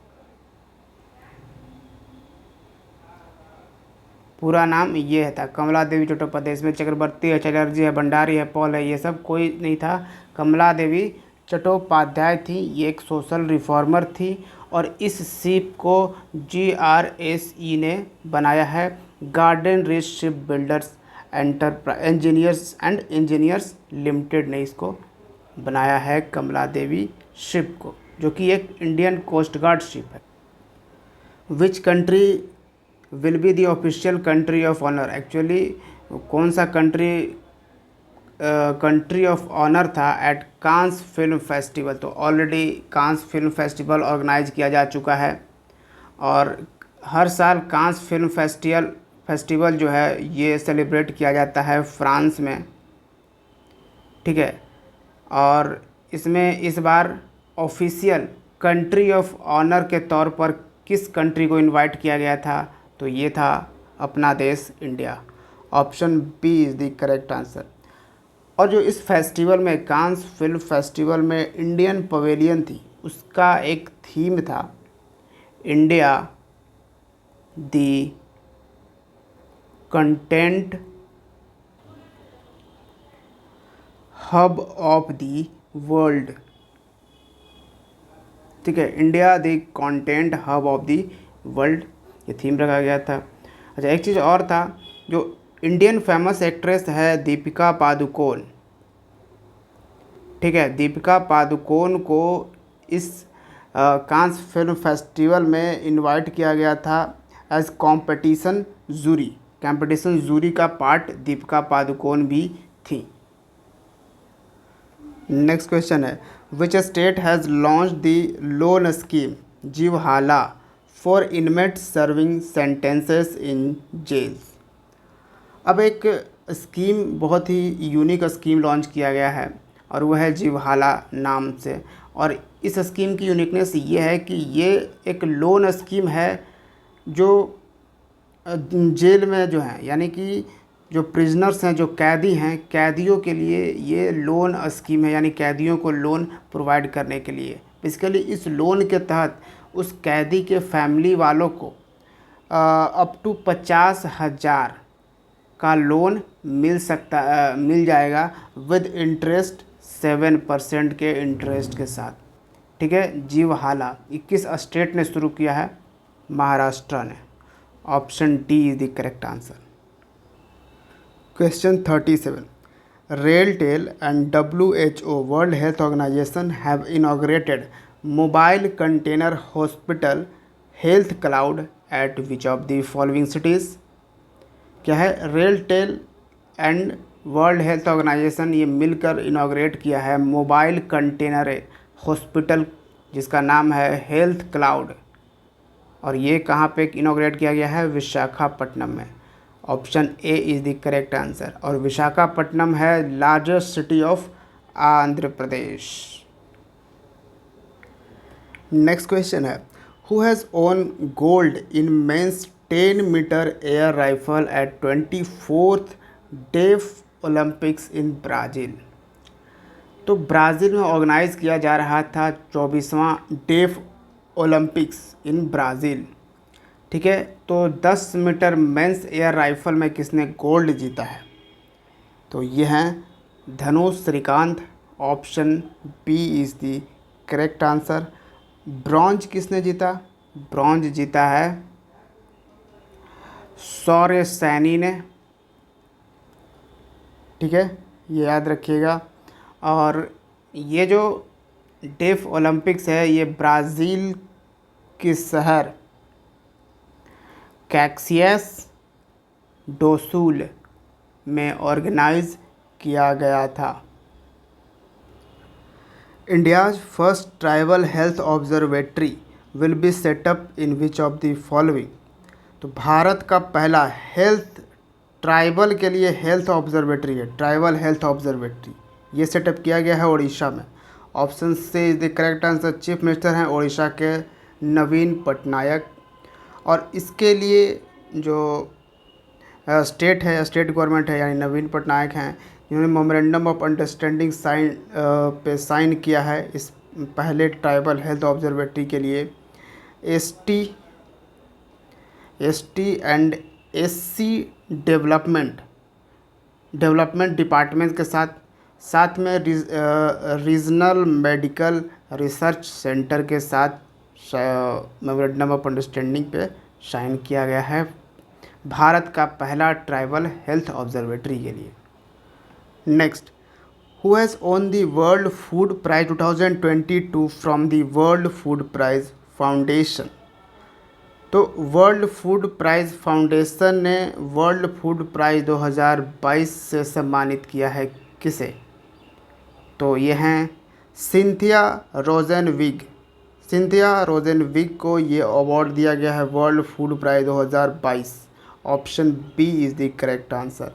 पूरा नाम ये था, कमला देवी चट्टोपाध्याय। इसमें चक्रवर्ती है, चटर्जी है, भंडारी है, पॉल है, ये सब कोई नहीं था। कमला देवी चट्टोपाध्याय थी। ये एक सोशल रिफॉर्मर थी और इस शिप को GRSE ने बनाया है, garden reach ship builders engineers limited ने इसको बनाया है, कमला देवी शिप को, जो कि एक इंडियन कोस्ट गार्ड शिप है। Which country will be the official country of honour, actually कौन सा कंट्री ऑफ ऑनर था एट कांस फिल्म फेस्टिवल। तो already Cannes film festival organise किया जा चुका है और हर साल कांस फिल्म फेस्टिवल जो है ये सेलिब्रेट किया जाता है फ्रांस में, ठीक है। और इसमें इस बार ऑफिशियल कंट्री ऑफ ऑनर के तौर पर किस कंट्री को इनवाइट किया गया था, तो ये था अपना देश India. Option B is the correct answer. और जो इस फेस्टिवल में, कांस फिल्म फेस्टिवल में इंडियन पवेलियन थी, उसका एक थीम था India the content hub of the world, ठीक है, India the content hub of the world, ये थीम रखा गया था। अच्छा, एक चीज़ और था, जो इंडियन फेमस एक्ट्रेस है दीपिका पादुकोण, ठीक है, दीपिका पादुकोण को इस कांस फिल्म फेस्टिवल में इनवाइट किया गया था एज कंपटीशन जूरी का पार्ट दीपिका पादुकोण भी थी। नेक्स्ट क्वेश्चन है, which state has launch the loan scheme Jivhala for inmates serving sentences in jails. अब एक स्कीम, बहुत ही यूनिक स्कीम लॉन्च किया गया है और वह है जीवहाला नाम से। और इस स्कीम की यूनिकनेस ये है कि ये एक लोन स्कीम है जो जेल में जो है, यानी कि जो प्रिजनर्स हैं, जो कैदी हैं, कैदियों के लिए ये लोन स्कीम है, यानी कैदियों को लोन प्रोवाइड करने के लिए। बेसिकली इस लोन के तहत उस कैदी के फैमिली वालों को अप टू 50,000 का लोन मिल जाएगा विद इंटरेस्ट 7% के इंटरेस्ट के साथ, ठीक है। जीवहाला 21 स्टेट ने शुरू किया है, महाराष्ट्र ने। Option D is the correct answer. Question 37, RailTel and WHO world health organisation have inaugurated mobile container hospital health cloud at which of the following cities. क्या है, RailTel and world health organisation ये मिलकर inaugurate किया है mobile container hospital, जिसका नाम है health cloud, और ये कहाँ पे इनॉग्रेट किया गया है, विशाखापट्टनम में। Option A is the correct answer. और विशाखापट्टनम है largest city of Andhra Pradesh. Next question है, who has won gold in men's 10 metre air rifle at 24th deaf olympics in Brazil. तो ब्राज़ील में ऑर्गेनाइज़ किया जा रहा था 24वां डेफ ओलंपिक्स इन ब्राज़ील, ठीक है। तो 10 मीटर मेंस एयर राइफल में किसने गोल्ड जीता है, तो ये हैं Dhanush Srikanth. Option B is the correct answer. Bronze किसने जीता, ब्रॉन्ज जीता है शौर्य सैनी ने, ठीक है, ये याद रखिएगा। और ये जो डेफ ओलंपिक्स है ये ब्राज़ील के शहर कैक्सियस डो सुल में ऑर्गेनाइज किया गया था। India's first tribal health observatory will be set up in which of the following. तो भारत का पहला ट्राइबल के लिए हेल्थ ऑब्जर्वेटरी है, ट्राइबल हेल्थ ऑब्जर्वेटरी, ये सेटअप किया गया है उड़ीसा में। ऑप्शन से is the correct answer. Chief minister हैं उड़ीसा के नवीन पटनायक। और इसके लिए जो स्टेट गवर्नमेंट है यानी नवीन पटनायक हैं, जिन्होंने मेमोरेंडम ऑफ अंडरस्टैंडिंग साइन किया है इस पहले ट्राइबल हेल्थ ऑब्जर्वेटरी के लिए। ST and SC development department के साथ में रीजनल मेडिकल रिसर्च सेंटर के साथ मेमोरेंडम ऑफ अंडरस्टैंडिंग पे साइन किया गया है भारत का पहला ट्राइबल हेल्थ ऑब्जर्वेटरी के लिए। Next, who has won the world food prize 2022 from the world food prize foundation. तो वर्ल्ड फूड प्राइज फाउंडेशन ने वर्ल्ड फूड प्राइज 2022 से सम्मानित किया है किसे? तो ये हैं सिंथिया रोजेनविग को ये अवार्ड दिया गया है World food prize 2022। Option B is the correct answer.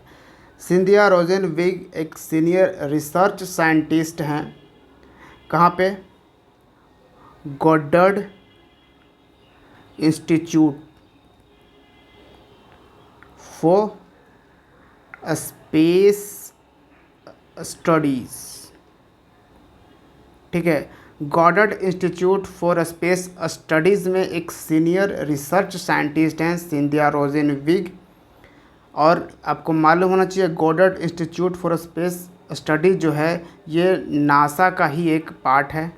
Cynthia Rosenzweig एक सीनियर रिसर्च साइंटिस्ट हैं। कहाँ पे? Goddard Institute for Space Studies, ठीक है। Goddard Institute for Space Studies में एक सीनियर रिसर्च साइंटिस्ट हैं सिंथिया रोजेनविग। और आपको मालूम होना चाहिए Goddard Institute for Space Studies जो है ये नासा का ही एक पार्ट है,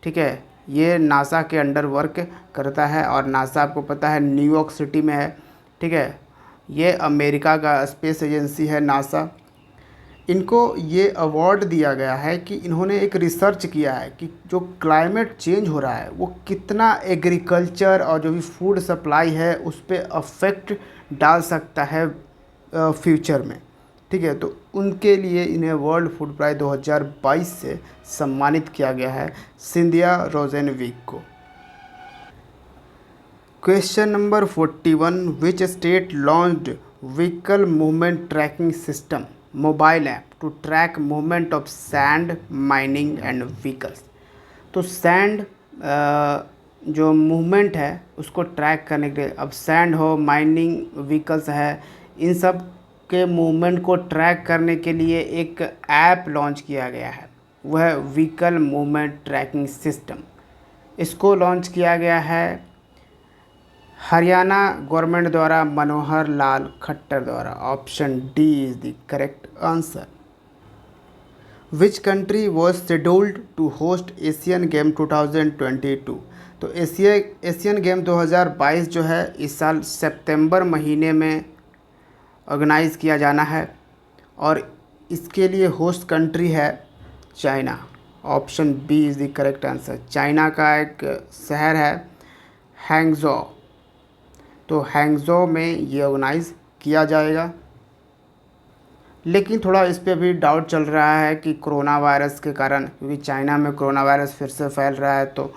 ठीक है। ये नासा के अंडर वर्क करता है और नासा आपको पता है न्यूयॉर्क सिटी में है, ठीक है। ये अमेरिका का स्पेस एजेंसी है नासा। इनको ये अवार्ड दिया गया है कि इन्होंने एक रिसर्च किया है कि जो क्लाइमेट चेंज हो रहा है वो कितना एग्रीकल्चर और जो भी फूड सप्लाई है उस पर अफेक्ट डाल सकता है फ्यूचर में, ठीक है। तो उनके लिए इन्हें वर्ल्ड फूड प्राइज 2022 से सम्मानित किया गया है सिंथिया रोजेनविग को। Question number 41, which state launched vehicle movement tracking system mobile app to track movement of sand mining and vehicles. तो सैंड जो मूवमेंट है उसको ट्रैक करने के लिए, अब सैंड हो, माइनिंग व्हीकल्स है, इन सब के मूवमेंट को ट्रैक करने के लिए एक ऐप लॉन्च किया गया है, वह व्हीकल मूवमेंट ट्रैकिंग सिस्टम। इसको लॉन्च किया गया है हरियाणा गवर्नमेंट द्वारा, मनोहर लाल खट्टर द्वारा। Option D is the correct answer. Which country was scheduled to host Asian game 2022। तो एशियन गेम 2022 जो है इस साल सितंबर महीने में ऑर्गेनाइज़ किया जाना है और इसके लिए होस्ट कंट्री है China. Option B is the correct answer. China का एक शहर है हैंगजो, तो हैंगजो में ये ऑर्गेनाइज़ किया जाएगा। लेकिन थोड़ा इस पे भी डाउट चल रहा है कि कोरोना वायरस के कारण, क्योंकि चाइना में कोरोना वायरस फिर से फैल रहा है, तो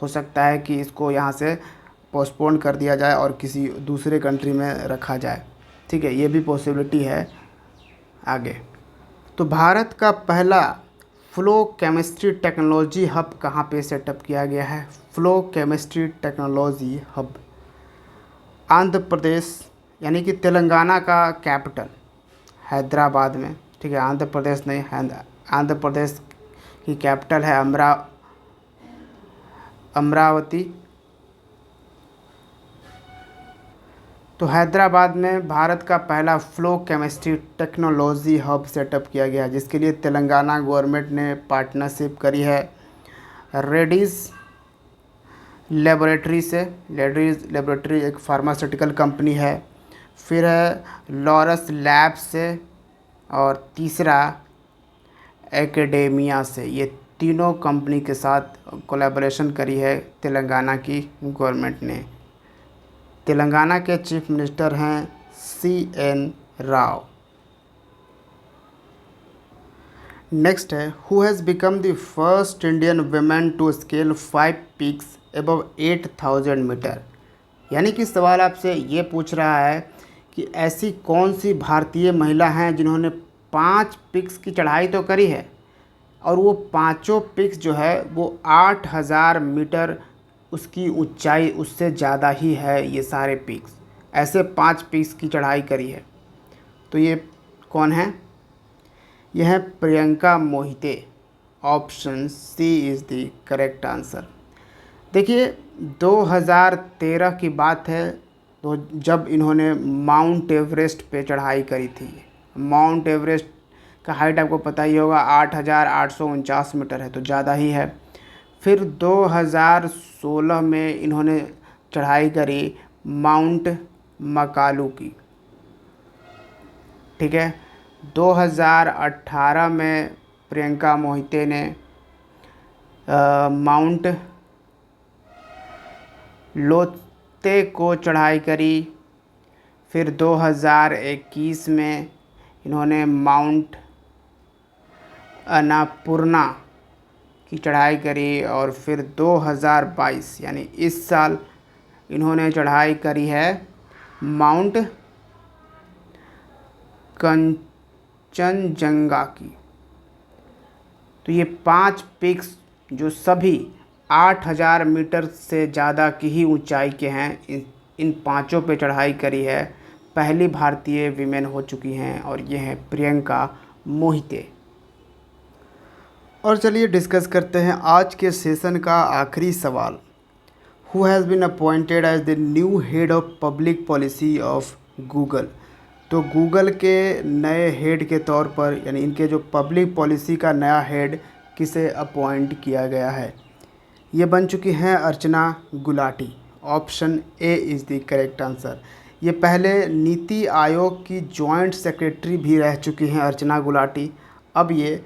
हो सकता है कि इसको यहाँ से पोस्टपोन कर दिया जाए और किसी दूसरे कंट्री में रखा जाए, ठीक है। ये भी पॉसिबिलिटी है आगे। तो भारत का पहला फ्लो केमिस्ट्री टेक्नोलॉजी हब कहाँ पे सेटअप किया गया है? Flow chemistry technology hub Andhra Pradesh यानी कि तेलंगाना का कैपिटल हैदराबाद में, ठीक है। आंध्र प्रदेश नहीं, आंध्र प्रदेश की कैपिटल है अमरावती। तो हैदराबाद में भारत का पहला flow chemistry technology hub setup किया गया, जिसके लिए तेलंगाना गवर्नमेंट ने पार्टनरशिप करी है रेड्डीज़ लेबोरेटरी से। रेड्डीज़ लेबोरेटरी एक फार्मास्यूटिकल कंपनी है, फिर है लॉरस लैब से, और तीसरा एकेडेमिया से। ये तीनों कंपनी के साथ कोलैबोरेशन करी है तेलंगाना की गवर्नमेंट ने। तेलंगाना के चीफ मिनिस्टर हैं CN राव। नेक्स्ट है, who has become the first Indian women to scale 5 peaks above 8000 metre. यानी कि सवाल आपसे ये पूछ रहा है कि ऐसी कौन सी भारतीय महिला हैं जिन्होंने 5 पीक्स की चढ़ाई तो करी है और वो पांचों पिक्स जो है वो 8000 मीटर उसकी ऊंचाई उससे ज़्यादा ही है। ये सारे पिक्स ऐसे 5 पिक्स की चढ़ाई करी है। तो ये कौन है? यह है Priyanka Mohite. Option C is the correct answer. देखिए 2013 की बात है, तो जब इन्होंने माउंट एवरेस्ट पे चढ़ाई करी थी। माउंट एवरेस्ट का हाइट आपको पता ही होगा 8849 मीटर है, तो ज़्यादा ही है। फिर 2016 में इन्होंने चढ़ाई करी माउंट मकालू की, ठीक है। 2018 में प्रियंका मोहिते ने माउंट लोते को चढ़ाई करी। फिर 2021 में इन्होंने माउंट अन्नपूर्णा की चढ़ाई करी और फिर 2022 यानी इस साल इन्होंने चढ़ाई करी है माउंट कंचनजंगा की। तो ये 5 पिक्स जो सभी 8000 मीटर से ज़्यादा की ही ऊंचाई के हैं, इन पांचों पे चढ़ाई करी है। पहली भारतीय वीमेन हो चुकी हैं और ये हैं प्रियंका मोहिते। और चलिए डिस्कस करते हैं आज के सेशन का आखिरी सवाल। Who has been appointed as the new head of public policy of Google. तो गूगल के नए हेड के तौर पर, यानी इनके जो पब्लिक पॉलिसी का नया हेड किसे अपॉइंट किया गया है? ये बन चुकी हैं Archana Gulati. Option A is the correct answer. ये पहले नीति आयोग की जॉइंट सेक्रेटरी भी रह चुकी हैं अर्चना गुलाटी। अब ये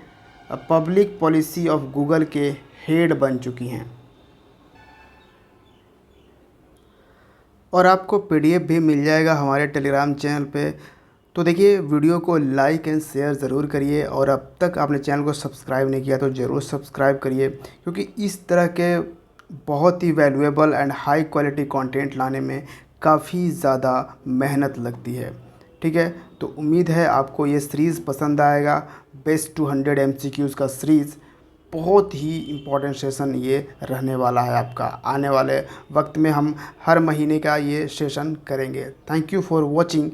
पब्लिक पॉलिसी ऑफ गूगल के हेड बन चुकी हैं। और आपको पीडीएफ भी मिल जाएगा हमारे टेलीग्राम चैनल पे। तो देखिए वीडियो को लाइक एंड शेयर ज़रूर करिए, और अब तक आपने चैनल को सब्सक्राइब नहीं किया तो ज़रूर सब्सक्राइब करिए, क्योंकि इस तरह के बहुत ही valuable and high quality content लाने में काफ़ी ज़्यादा मेहनत लगती है, ठीक है। तो उम्मीद है आपको ये सीरीज़ पसंद आएगा। बेस्ट 200 MCQs का सीरीज़ बहुत ही इम्पोर्टेंट सेशन ये रहने वाला है आपका। आने वाले वक्त में हम हर महीने का ये सेशन करेंगे। Thank you for watching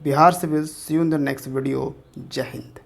Bihar civil. See you in the next video. जय हिंद।